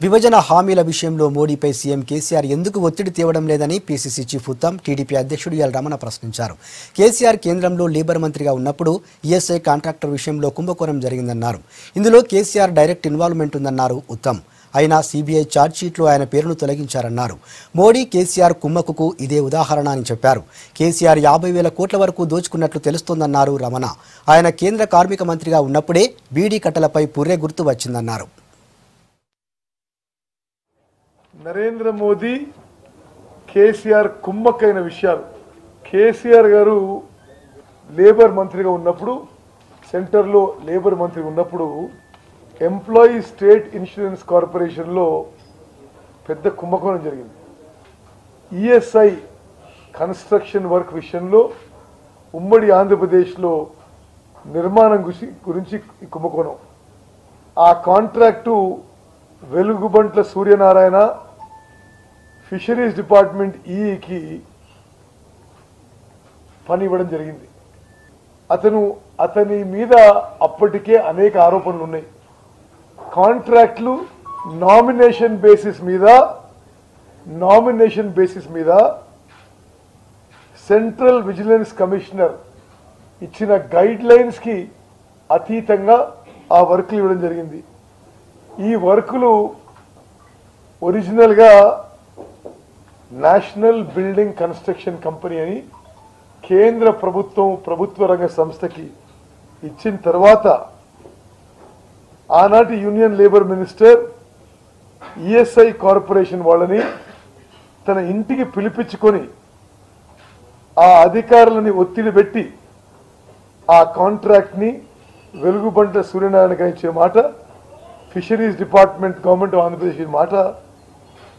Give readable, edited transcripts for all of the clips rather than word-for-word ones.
విభజన హామీల విషయంలో మోడీపై సీఎం కేసీఆర్ ఎందుకు ఒత్తిడి తేవడం లేదని పీసీసీ చీఫ్ ఉత్తమ్ టీడీపీ అధ్యక్షుడు ఎల్ రమణ ప్రశ్నించారు. కేసీఆర్ కేంద్రంలో లేబర్ మంత్రిగా ఉన్నప్పుడు ఈఎస్ఐ కాంట్రాక్టర్ విషయంలో కుంభకోణం జరిగిందన్నారు. ఇందులో కేసీఆర్ డైరెక్ట్ ఇన్వాల్వ్మెంట్ ఉందన్నారు ఉత్తమ్. అయినా సీబీఐ ఛార్జ్షీట్లో ఆయన పేరును తొలగించారన్నారు. మోడీ కేసీఆర్ కుమ్మక్కుకు ఇదే ఉదాహరణ అని చెప్పారు. కేసీఆర్ 50,000 కోట్ల వరకు దోచుకున్నట్లు తెలుస్తోందన్నారు రమణ. ఆయన కేంద్ర కార్మిక మంత్రిగా ఉన్నప్పుడే బీడీ కట్టలపై పుర్రె గుర్తు వచ్చిందన్నారు. నరేంద్ర మోదీ కేసీఆర్ కుమ్మక్కైన విషయాలు, కేసీఆర్ గారు లేబర్ మంత్రిగా ఉన్నప్పుడు, సెంటర్లో లేబర్ మంత్రి ఉన్నప్పుడు ఎంప్లాయీ స్టేట్ ఇన్సూరెన్స్ కార్పొరేషన్లో పెద్ద కుంభకోణం జరిగింది. ఈఎస్ఐ కన్స్ట్రక్షన్ వర్క్ విషయంలో ఉమ్మడి ఆంధ్రప్రదేశ్లో నిర్మాణం గురించి ఈ కుంభకోణం. ఆ కాంట్రాక్టు వెలుగుబంట్ల సూర్యనారాయణ ఫిషరీస్ డిపార్ట్మెంట్ ఈకి పని ఇవ్వడం జరిగింది. అతని మీద అప్పటికే అనేక ఆరోపణలు ఉన్నాయి. కాంట్రాక్ట్లు నామినేషన్ బేసిస్ మీద సెంట్రల్ విజిలెన్స్ కమిషనర్ ఇచ్చిన గైడ్ లైన్స్ కి అతీతంగా ఆ వర్క్లు ఇవ్వడం జరిగింది. ఈ వర్కులు ఒరిజినల్గా నేషనల్ బిల్డింగ్ కన్స్ట్రక్షన్ కంపెనీ అని కేంద్ర ప్రభుత్వ రంగ సంస్థకి ఇచ్చిన తర్వాత ఆనాటి union labour minister ESI corporation వాళ్ళని తన ఇంటికి పిలిపించుకొని ఆ అధికారులని ఒత్తిడి పెట్టి ఆ కాంట్రాక్ట్ ని వెలుగుబంట్ల సూర్యనారాయణకి ఇచ్చే మాట, fisheries department government of Andhra Pradesh మాట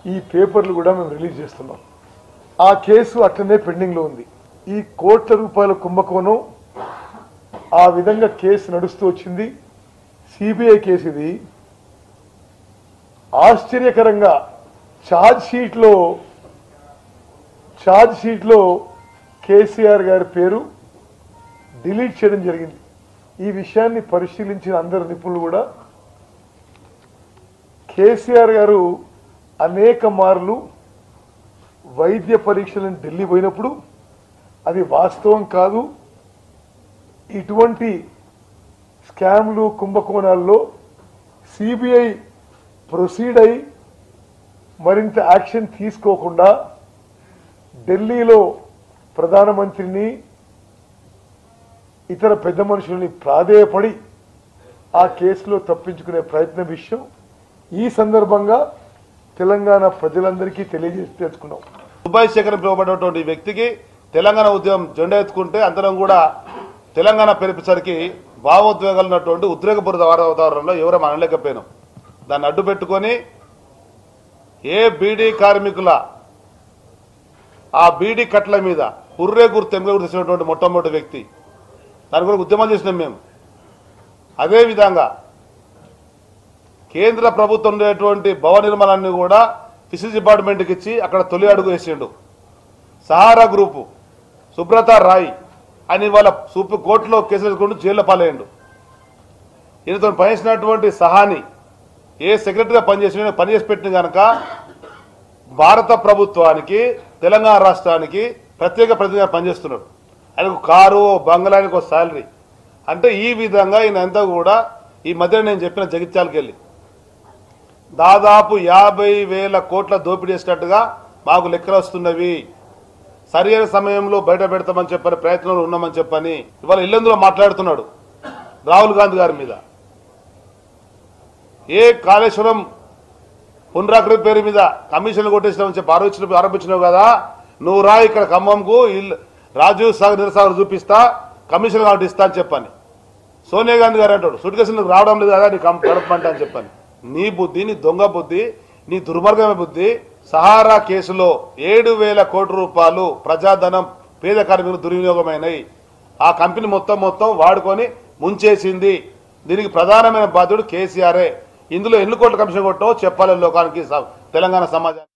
ఈ పేపర్లు కూడా మేము రిలీజ్ చేస్తున్నాం. ఆ కేసు అట్లనే పెండింగ్ లో ఉంది. ఈ కోట్ల రూపాయల కుంభకోణం ఆ విధంగా కేసు నడుస్తూ వచ్చింది. సిబిఐ కేసు ఇది. ఆశ్చర్యకరంగా ఛార్జ్ షీట్లో కేసీఆర్ గారి పేరు డిలీట్ చేయడం జరిగింది. ఈ విషయాన్ని పరిశీలించిన అందరు నిపుణులు కూడా కేసీఆర్ గారు అనేక మార్లు వైద్య పరీక్షలను ఢిల్లీ పోయినప్పుడు అది వాస్తవం కాదు, ఇటువంటి స్కామ్లు కుంభకోణాల్లో సిబిఐ ప్రొసీడ్ అయి మరింత యాక్షన్ తీసుకోకుండా ఢిల్లీలో ప్రధానమంత్రిని ఇతర పెద్ద మనుషుల్ని ప్రాధేయపడి ఆ కేసులో తప్పించుకునే ప్రయత్న విషయం ఈ సందర్భంగా తెలంగాణ ప్రజలందరికీ తెలియజేసుకున్నాం. దుబాయ్ శేఖర్ పిలువబడినటువంటి వ్యక్తికి తెలంగాణ ఉద్యమం జెండా ఎత్తుకుంటే అందరం కూడా తెలంగాణ పిలిపేసరికి భావోద్వేగాలు ఉన్నటువంటి ఉద్రేకపూరిత వాతావరణంలో ఎవరూ అనలేకపోయినాం. దాన్ని అడ్డు పెట్టుకొని ఏ బీడీ కార్మికుల ఆ బీడీ కట్ల మీద పుర్రే గుర్తు ఎంపిక చేసినటువంటి మొట్టమొదటి వ్యక్తి, దాని కూడా ఉద్యమం చేసినాం మేము. అదేవిధంగా కేంద్ర ప్రభుత్వం ఉండేటువంటి భవన నిర్మాణాన్ని కూడా ఫిషరీస్ డిపార్ట్మెంట్కి ఇచ్చి అక్కడ తొలి అడుగు వేసిండు. సహారా గ్రూపు సుబ్రత రాయ్ అని వాళ్ళ కోర్టులో కేసులు వేసుకుంటూ జైల్లో పాలయ్యండు. ఈయనతో పనిచేసినటువంటి సహాని ఏ సెక్రటరీగా పనిచేసి పెట్టిన కనుక భారత ప్రభుత్వానికి తెలంగాణ రాష్ట్రానికి ప్రత్యేక ప్రతినిధిగా పనిచేస్తున్నాడు. ఆయనకు కారు, బంగ్లానికి ఒక శాలరీ. అంటే ఈ విధంగా ఈయన అంతా కూడా ఈ మధ్య నేను చెప్పిన జగిత్యాలకు వెళ్ళి దాదాపు 50,000 కోట్ల దోపిడీ చేసినట్టుగా మాకు లెక్కలు వస్తున్నవి. సరైన సమయంలో బయట పెడతామని చెప్పని ప్రయత్నంలో ఉన్నామని చెప్పని ఇవాళ ఇల్లందులో మాట్లాడుతున్నాడు రాహుల్ గాంధీ గారి మీద. ఏ కాళేశ్వరం పునరాకృతి పేరు మీద కమిషన్లు కొట్టేసినామని చెప్పి ఆరోపించినావు కదా, నువ్వు రా ఇక్కడ ఖమ్మంకు రాజీవ్ సాగర్ నిరసాగర్ చూపిస్తా, కమిషన్ కాబట్టి ఇస్తా అని చెప్పని సోనియా గాంధీ గారు అంటాడు, సూట్ కేసులకు రావడం లేదు కదా నీ గడపమంటే అని చెప్పని. నీ బుద్ధి, నీ దొంగ బుద్ధి, నీ దుర్మార్గమైన బుద్ధి. సహారా కేసులో 7,000 కోట్ల రూపాయలు ప్రజాధనం పేద కార్మికులు దుర్వినియోగమైనవి. ఆ కంపెనీ మొత్తం వాడుకొని ముంచేసింది. దీనికి ప్రధానమైన బాధ్యుడు కేసీఆరే. ఇందులో ఎన్ని కోట్ల కమిషన్ కొట్టో చెప్పాలి లోకానికి, తెలంగాణ సమాజానికి.